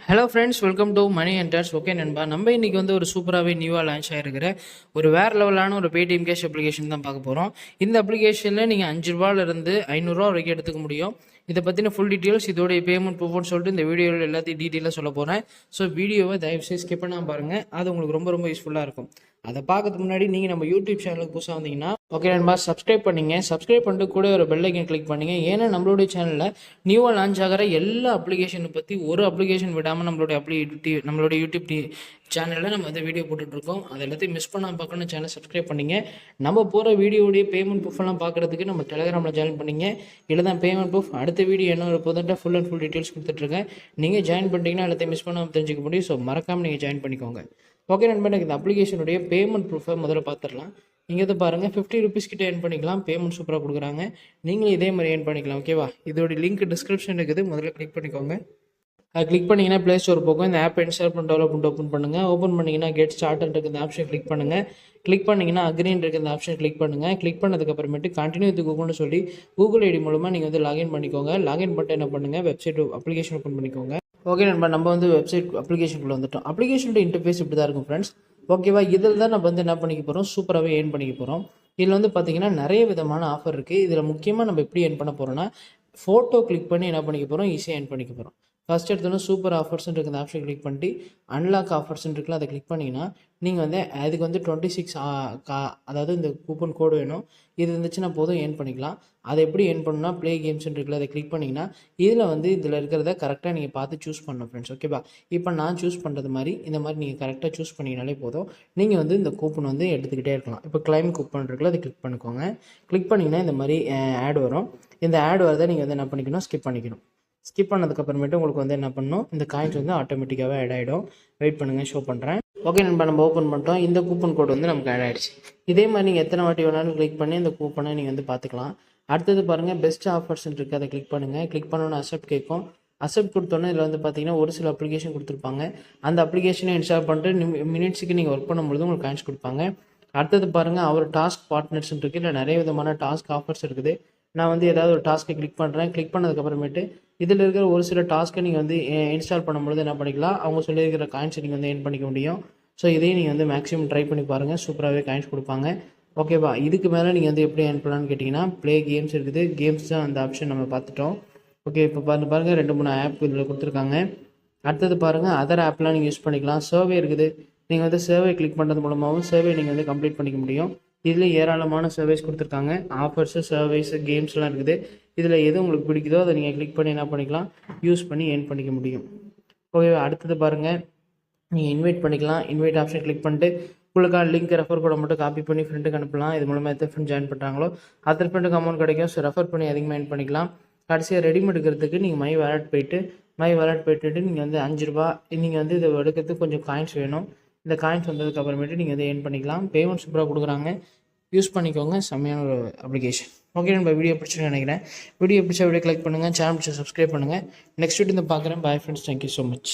Hello friends, welcome to மணி என்டர்ஸ். Okay நண்பா, நம்ம இன்றைக்கி வந்து ஒரு சூப்பராகவே நியூவாக லான்ச் ஆகிருக்கிற ஒரு வேறு லெவலான ஒரு பேடிஎம் கேஷ் அப்ளிகேஷன் தான் பார்க்க போகிறோம். இந்த அப்ளிகேஷனில் நீங்கள் 5 ரூபாயிலிருந்து 500 வரைக்கும் எடுத்துக்க முடியும். இதை பற்றின ஃபுல் டீட்டெயில்ஸ், இதோடைய பேமெண்ட் ப்ரூஃப்னு சொல்லிட்டு இந்த வீடியோவில் எல்லாத்தையும் டீட்டெயிலாக சொல்ல போகிறேன். ஸோ வீடியோவை தயவுசெய்து ஸ்கிப் பண்ணாமல் பாருங்கள், அது உங்களுக்கு ரொம்ப ரொம்ப யூஸ்ஃபுல்லாக இருக்கும். அதை பார்க்கறதுக்கு முன்னாடி நீங்கள் நம்ம யூடியூப் சேனலுக்கு புதுசாக வந்தீங்கன்னா ஓகே நண்பா, சப்ஸ்கிரைப் பண்ணிங்க. சப்ஸ்கிரைப் பண்ணிட்டு கூட ஒரு பெல் ஐக்கன் கிளிக் பண்ணிங்க. ஏன்னா நம்மளுடைய சேனலில் நியூவாக லான்ச் ஆகிற எல்லா அப்ளிகேஷனை பற்றி ஒரு அப்ளிகேஷன் விடாமல் நம்மளுடைய யூடியூப் சேனலில் நம்ம வந்து வீடியோ போட்டுட்ருக்கோம். அது எல்லாத்தையும் மிஸ் பண்ணாமல் பார்க்கணும், சேனல் சப்ஸ்கிரைப் பண்ணிங்க. நம்ம போகிற வீடியோடைய பேமெண்ட் ப்ரூஃப்லாம் பார்க்குறதுக்கு நம்ம டெலிகிராமில் ஜாயின் பண்ணிங்க. இல்லை தான் பேமெண்ட் ப்ரூஃப் அடுத்த வீடியோ என்ன ஒரு போதுன்ட்டு ஃபுல் அண்ட் ஃபுல் டீட்டெயில்ஸ் கொடுத்துட்ருக்கேன். நீங்கள் ஜாயின் பண்ணிட்டீங்கன்னா எல்லாத்தையும் மிஸ் பண்ணாமல் தெரிஞ்சுக்க முடியும். ஸோ மறக்காமல் நீங்கள் ஜாயின் பண்ணிக்கோங்க. ஓகே நண்பா, எனக்கு இந்த அப்ளிகேஷனுடைய பேமெண்ட் ப்ரூஃபை முதல்ல பார்த்துடலாம். இங்கே வந்து பாருங்கள், 50 ருபீஸ் கிட்ட ஏர்ன் பண்ணிக்கலாம். பேமெண்ட் சூப்பராக கொடுக்குறாங்க. நீங்களும் இதே மாதிரி ஏர்ன் பண்ணிக்கலாம். ஓகேவா? இதோட லிங்க் டிஸ்கிரிப்ஷன் இருக்குது, முதல்ல கிளிக் பண்ணிக்கோங்க. அது கிளிக் பண்ணிங்கன்னா ப்ளே ஸ்டோர் போகும். இந்த ஆப்பை இன்ஸ்டால் பண்ணி டெவலப் பண்ணிட்டு ஓப்பன் பண்ணுங்கள். ஓப்பன் பண்ணிங்கன்னா கெட் ஸ்டார்ட்னு இருக்குது, இந்த ஆப்ஷன் கிளிக் பண்ணுங்கள். கிளிக் பண்ணிங்கன்னா அக்ரீன் இருக்குது, இந்த ஆப்ஷன் கிளிக் பண்ணுங்கள். கிளிக் பண்ணதுக்கப்புறமேட்டு கண்டினியூ வித் கூகுள்னு சொல்லி கூகுள் ஐடி மூலமாக நீங்கள் வந்து லாகின் பண்ணிக்கோங்க. லாகின் பண்ணிட்டு என்ன பண்ணுங்கள், வெப்சைட் அப்ளிகேஷன் ஓப்பன் பண்ணிக்கோங்க. ஓகே நண்பா, நம்ம வந்து வெப்சைட் அப்ளிகேஷனுக்குள்ளே வந்துட்டோம். அப்ளிகேஷனோட இன்டர்ஃபேஸ் இப்படி தான் இருக்கும் ஃப்ரெண்ட்ஸ். ஓகேவா? இதில் தான் நம்ம வந்து என்ன பண்ணிக்க போகிறோம், சூப்பராகவே ஏர்ன் பண்ணிக்க போகிறோம். இதில் வந்து பார்த்திங்கன்னா நிறைய விதமான ஆஃபர் இருக்குது. இதில் முக்கியமாக நம்ம எப்படி ஏர்ன் பண்ண போகிறோம்னா, ஃபோட்டோ கிளிக் பண்ணி என்ன பண்ணிக்க போகிறோம், ஈஸியாக ஏர்ன் பண்ணிக்க போகிறோம். ஃபஸ்ட் எடுத்தோன்னா சூப்பர் ஆஃபர்ஸ்ன்னு இருக்குது, அந்த ஆப்ஷன் கிளிக் பண்ணிட்டு அன்லாக் ஆஃபர்ஸ்ன்னு இருக்குல்ல, அதை கிளிக் பண்ணிங்கன்னா நீங்கள் வந்து அதுக்கு வந்து 26 அதாவது இந்த கூப்பன் கோடு வேணும். இது இருந்துச்சுன்னா போதும், ஏர்ன் பண்ணிக்கலாம். அதை எப்படி ஏர்ன் பண்ணணும்னா, ப்ளே கேம்ஸ்ன்னு இருக்குல்ல, அதை கிளிக் பண்ணிங்கன்னா இதில் இருக்கிறத கரெக்டாக நீங்கள் பார்த்து சூஸ் பண்ணணும் ஃப்ரெண்ட்ஸ். ஓகேவா? இப்போ நான் சூஸ் பண்ணுறது மாதிரி இந்த மாதிரி நீங்கள் கரெக்டாக சூஸ் பண்ணிங்கனாலே போதும். நீங்கள் வந்து இந்த கூப்பன் வந்து எடுத்துக்கிட்டே இருக்கலாம். இப்போ கிளைம் கூப்பன் இருக்குல்ல, அதை கிளிக் பண்ணிக்கோங்க. கிளிக் பண்ணிங்கன்னா இந்த மாதிரி ஆட் வரும். இந்த ஆட் வரதை நீங்கள் வந்து என்ன பண்ணிக்கணும், ஸ்கிப் பண்ணிக்கணும். ஸ்கிப் பண்ணதுக்கப்புறமேட்டு உங்களுக்கு வந்து என்ன பண்ணணும், இந்த காயின்ஸ் வந்து ஆட்டோமேட்டிக்காகவே ஆட் ஆகிடும். வெயிட் பண்ணுங்கள், ஷோ பண்ணுறேன். ஓகே நண்பா, நம்ம ஓப்பன் பண்ணிட்டோம். இந்த கூப்பன் கோடு வந்து நமக்கு ஆட் ஆகிடுச்சு. இதே மாதிரி நீங்கள் எத்தனை வாட்டி வேணாலும் கிளிக் பண்ணி இந்த கூப்பனை நீங்கள் வந்து பார்த்துக்கலாம். அடுத்தது பாருங்கள், பெஸ்ட் ஆஃபர்ஸ்ன்னு இருக்குது, அதை கிளிக் பண்ணுங்கள். கிளிக் பண்ணோன்னு அக்செப்ட் கேட்கும். அக்செப்ட் கொடுத்தோன்னே இதில் வந்து பார்த்தீங்கன்னா ஒரு சில அப்ளிகேஷன் கொடுத்துருப்பாங்க. அந்த அப்ளிகேஷனை இன்ஸ்டால் பண்ணிட்டு மினிட்ஸுக்கு நீங்கள் ஒர்க் பண்ணும்பொழுது உங்களுக்கு காயின்ஸ் கொடுப்பாங்க. அடுத்தது பாருங்கள், அவர் டாஸ்க் பார்ட்னர்ஸ்ன்னு இருக்குது. இல்லை நிறைய விதமான டாஸ்க் ஆஃபர்ஸ் இருக்குது. நான் வந்து ஏதாவது ஒரு டாஸ்க்கை கிளிக் பண்ணுறேன். கிளிக் பண்ணதுக்கப்புறமேட்டு இதில் இருக்கிற ஒரு சில டாஸ்க்கை நீங்கள் வந்து இன்ஸ்டால் பண்ணும்பொழுது என்ன பண்ணிக்கலாம், அவங்க சொல்லியிருக்கிற காயின்ஸை நீங்கள் வந்து ஏர்ன் பண்ணிக்க முடியும். ஸோ இதையும் நீங்கள் வந்து மேக்ஸிமம் ட்ரை பண்ணி பாருங்கள், சூப்பராகவே காயின்ஸ் கொடுப்பாங்க. ஓகேவா? இதுக்கு மேலே நீங்கள் வந்து எப்படி ஏர்ன் பண்ணலான்னு கேட்டிங்கன்னா, ப்ளே கேம்ஸ் இருக்குது. கேம்ஸ் தான் அந்த ஆப்ஷன் நம்ம பார்த்துட்டோம். ஓகே, இப்போ பாருங்கள் 2-3 ஆப் இதில் கொடுத்துருக்காங்க. அடுத்தது பாருங்கள், அதர் ஆப்லாம் நீங்கள் யூஸ் பண்ணிக்கலாம். சர்வே இருக்குது. நீங்கள் வந்து சர்வே கிளிக் பண்ணுறது மூலமாகவும் சர்வே நீங்கள் வந்து கம்ப்ளீட் பண்ணிக்க முடியும். இதில் ஏராளமான சர்வீஸ் கொடுத்துருக்காங்க. ஆஃபர்ஸு, சர்வீஸு, கேம்ஸ்லாம் இருக்குது. இதில் எது உங்களுக்கு பிடிக்குதோ அதை நீங்கள் கிளிக் பண்ணி என்ன பண்ணிக்கலாம், யூஸ் பண்ணி ஏர்ன் பண்ணிக்க முடியும். ஓகே, அடுத்தது பாருங்கள், நீங்கள் இன்வைட் பண்ணிக்கலாம். இன்வைட் ஆப்ஷன் கிளிக் பண்ணிட்டு உங்களுக்கான லிங்க் ரெஃபர் கோடை மட்டும் காப்பி பண்ணி ஃப்ரெண்டுக்கு அனுப்பலாம். இது மூலமாக எத்தனை ஃப்ரெண்ட் ஜாயின் பண்ணுறாங்களோ அத்தனை ஃப்ரெண்டுக்கு அமௌண்ட் கிடைக்கும். ஸோ ரெஃபர் பண்ணி அதிகமாக ஏர்ன் பண்ணிக்கலாம். கடைசியாக ரெடிமேட் எடுக்கிறதுக்கு நீங்கள் மை வாலெட் போய்ட்டு நீங்கள் வந்து 5 ரூபா நீங்கள் வந்து இதை எடுக்கிறதுக்கு கொஞ்சம் காயின்ஸ் வேணும். இந்த காயின்ஸ் வந்ததுக்கப்புறமேட்டு நீங்கள் வந்து ஏர்ன் பண்ணிக்கலாம். பேமெண்ட் சூப்பராக கொடுக்குறாங்க, யூஸ் பண்ணிக்கோங்க. செம்மையான ஒரு அப்ளிகேஷன். ஓகே, நம்ம வீடியோ பிடிச்சின்னு நினைக்கிறேன். வீடியோ பிடிச்சா வீடியோ லைக் பண்ணுங்கள், சேனல் பிடிச்சா சப்ஸ்கிரைப் பண்ணுங்கள். நெக்ஸ்ட் வீடியோ பார்க்குறேன். Bye friends, thank you so much.